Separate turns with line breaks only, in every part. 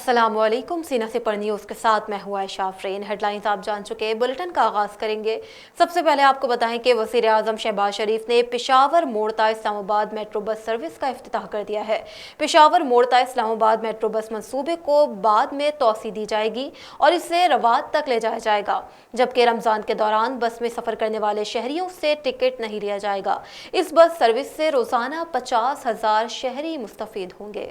السلام علیکم، سینہ سے پر نیوز کے ساتھ میں ہوں عائشہ آفرین۔ ہیڈ لائنز آپ جان چکے، بلٹن کا آغاز کریں گے۔ سب سے پہلے آپ کو بتائیں کہ وزیر اعظم شہباز شریف نے پشاور موڑ تا اسلام آباد میٹرو بس سروس کا افتتاح کر دیا ہے۔ پشاور موڑ تا اسلام آباد میٹرو بس منصوبے کو بعد میں توسیع دی جائے گی اور اسے رواد تک لے جایا جائے گا، جبکہ رمضان کے دوران بس میں سفر کرنے والے شہریوں سے ٹکٹ نہیں لیا جائے گا۔ اس بس سروس سے روزانہ 50,000 شہری مستفید ہوں گے۔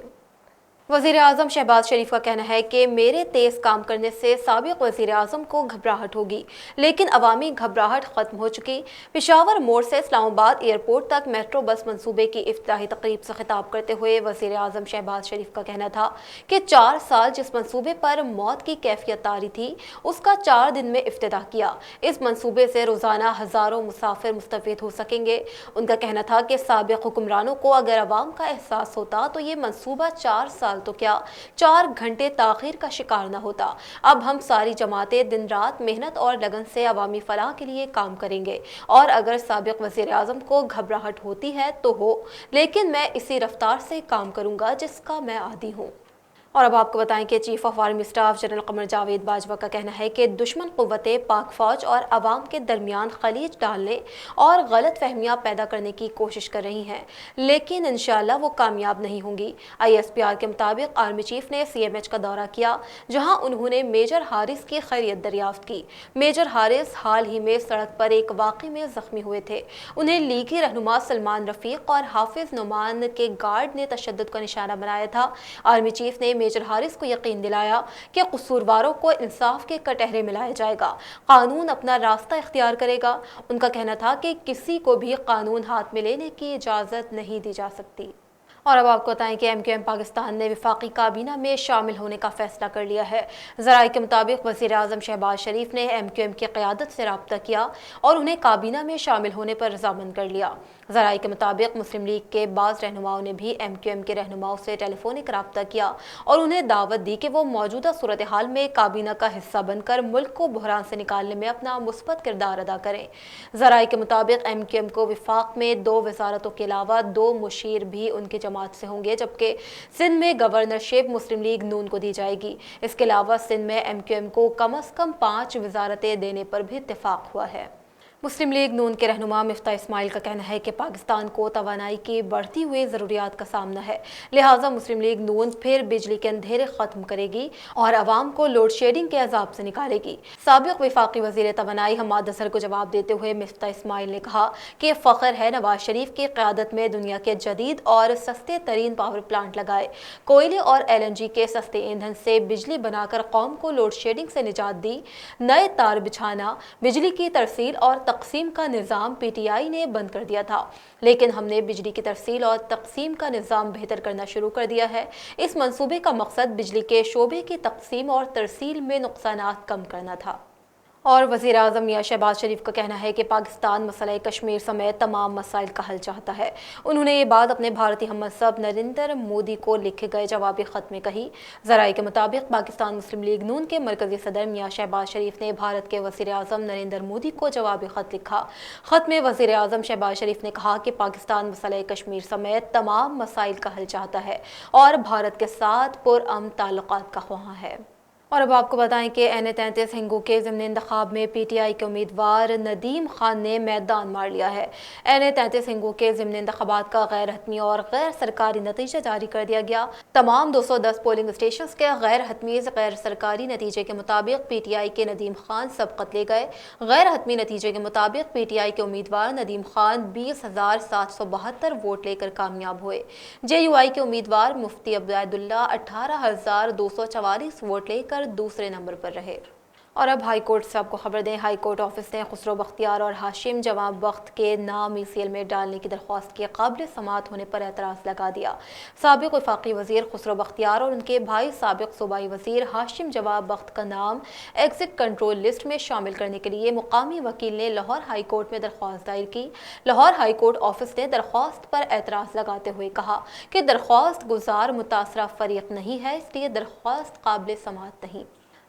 وزیر اعظم شہباز شریف کا کہنا ہے کہ میرے تیز کام کرنے سے سابق وزیر اعظم کو گھبراہٹ ہوگی، لیکن عوامی گھبراہٹ ختم ہو چکی۔ پشاور موڑ سے اسلام آباد ایئرپورٹ تک میٹرو بس منصوبے کی افتتاحی تقریب سے خطاب کرتے ہوئے وزیر اعظم شہباز شریف کا کہنا تھا کہ 4 سال جس منصوبے پر موت کی کیفیت طاری تھی، اس کا 4 دن میں افتتاح کیا۔ اس منصوبے سے روزانہ ہزاروں مسافر مستفید ہو سکیں گے۔ ان کا کہنا تھا کہ سابق حکمرانوں کو اگر عوام کا احساس ہوتا تو یہ منصوبہ 4 سال تو کیا 4 گھنٹے تاخیر کا شکار نہ ہوتا۔ اب ہم ساری جماعتیں دن رات محنت اور لگن سے عوامی فلاح کے لیے کام کریں گے، اور اگر سابق وزیر اعظم کو گھبراہٹ ہوتی ہے تو ہو، لیکن میں اسی رفتار سے کام کروں گا جس کا میں عادی ہوں۔ اور اب آپ کو بتائیں کہ chief of army staff general Qamar Javed Bajwa کا کہنا ہے کہ دشمن قوتیں پاک فوج اور عوام کے درمیان خلیج ڈالنے اور غلط فہمیاں پیدا کرنے کی کوشش کر رہی ہیں، لیکن انشاءاللہ وہ کامیاب نہیں ہوں گی۔ ISPR کے مطابق آرمی چیف نے CMH کا دورہ کیا، جہاں انہوں نے میجر حارث کی خیریت دریافت کی۔ میجر حارث حال ہی میں سڑک پر ایک واقعے میں زخمی ہوئے تھے۔ انہیں لیگی رہنما سلمان رفیق اور حافظ نعمان کے گارڈ نے تشدد کا نشانہ بنایا تھا۔ آرمی چیف نے میجر حارث کو یقین دلایا کہ قصورواروں کو انصاف کے کٹہرے میں لایا جائے گا، قانون اپنا راستہ اختیار کرے گا۔ ان کا کہنا تھا کہ کسی کو بھی قانون ہاتھ میں لینے کی اجازت نہیں دی جا سکتی۔ اور اب آپ کو بتائیں کہ MQM پاکستان نے وفاقی کابینہ میں شامل ہونے کا فیصلہ کر لیا ہے۔ ذرائع کے مطابق وزیر اعظم شہباز شریف نے MQM کی قیادت سے رابطہ کیا اور انہیں کابینہ میں شامل ہونے پر رضامند کر لیا۔ ذرائع کے مطابق مسلم لیگ کے بعض رہنماؤں نے بھی MQM کے رہنماؤں سے ٹیلی فونک رابطہ کیا اور انہیں دعوت دی کہ وہ موجودہ صورتحال میں کابینہ کا حصہ بن کر ملک کو بحران سے نکالنے میں اپنا مثبت کردار ادا کریں۔ ذرائع کے مطابق MQM کو وفاق میں 2 وزارتوں کے علاوہ 2 مشیر بھی ان کی جماعت سے ہوں گے، جبکہ سندھ میں گورنرشپ مسلم لیگ نون کو دی جائے گی۔ اس کے علاوہ سندھ میں MQM کو کم از کم 5 وزارتیں دینے پر بھی اتفاق ہوا ہے۔ مسلم لیگ نون کے رہنما مفتاح اسماعیل کا کہنا ہے کہ پاکستان کو توانائی کی بڑھتی ہوئی ضروریات کا سامنا ہے، لہٰذا مسلم لیگ نون پھر بجلی کے اندھیرے ختم کرے گی اور عوام کو لوڈ شیڈنگ کے عذاب سے نکالے گی۔ سابق وفاقی وزیر توانائی حماد اظہر کو جواب دیتے ہوئے مفتاح اسماعیل نے کہا کہ فخر ہے نواز شریف کی قیادت میں دنیا کے جدید اور سستے ترین پاور پلانٹ لگائے، کوئلے اور LNG کے سستے ایندھن سے بجلی بنا کر قوم کو لوڈ شیڈنگ سے نجات دی، نئے تار بچھانا، بجلی کی ترسیل اور تقسیم کا نظام PTI نے بند کر دیا تھا، لیکن ہم نے بجلی کی ترسیل اور تقسیم کا نظام بہتر کرنا شروع کر دیا ہے۔ اس منصوبے کا مقصد بجلی کے شعبے کی تقسیم اور ترسیل میں نقصانات کم کرنا تھا۔ اور وزیر اعظم میاں شہباز شریف کا کہنا ہے کہ پاکستان مسئلہ کشمیر سمیت تمام مسائل کا حل چاہتا ہے۔ انہوں نے یہ بات اپنے بھارتی ہم منصب نریندر مودی کو لکھے گئے جوابی خط میں کہی۔ ذرائع کے مطابق پاکستان مسلم لیگ نون کے مرکزی صدر میاں شہباز شریف نے بھارت کے وزیر اعظم نریندر مودی کو جوابی خط لکھا۔ خط میں وزیر اعظم شہباز شریف نے کہا کہ پاکستان مسئلہ کشمیر سمیت تمام مسائل کا حل چاہتا ہے اور بھارت کے ساتھ پرامن تعلقات کا خواہاں ہے۔ اور اب آپ کو بتائیں کہ NA-33 ہنگو کے ضمنی انتخاب میں PTI کے امیدوار ندیم خان نے میدان مار لیا ہے۔ NA-33 ہنگو کے ضمنی انتخابات کا غیر حتمی اور غیر سرکاری نتیجہ جاری کر دیا گیا۔ تمام 210 پولنگ اسٹیشنز کے غیر حتمی غیر سرکاری نتیجے کے مطابق PTI کے ندیم خان سبقت لے گئے۔ غیر حتمی نتیجے کے مطابق PTI کے امیدوار ندیم خان 20,772 ووٹ لے کر کامیاب ہوئے۔ JUI کے امیدوار مفتی عبید اللہ 18,244 ووٹ لے کر دوسرے نمبر پر رہے۔ اور اب ہائی کورٹ سے آپ کو خبر دیں، ہائی کورٹ آفس نے خسرو بختیار اور ہاشم جوان بخت کے نام ECL میں ڈالنے کی درخواست کے قابل سماعت ہونے پر اعتراض لگا دیا۔ سابق وفاقی وزیر خسرو بختیار اور ان کے بھائی سابق صوبائی وزیر ہاشم جوان بخت کا نام ایگزٹ کنٹرول لسٹ میں شامل کرنے کے لیے مقامی وکیل نے لاہور ہائی کورٹ میں درخواست دائر کی۔ لاہور ہائی کورٹ آفس نے درخواست پر اعتراض لگاتے ہوئے کہا کہ درخواست گزار متاثرہ فریق نہیں ہے، اس لیے درخواست قابل سماعت نہیں۔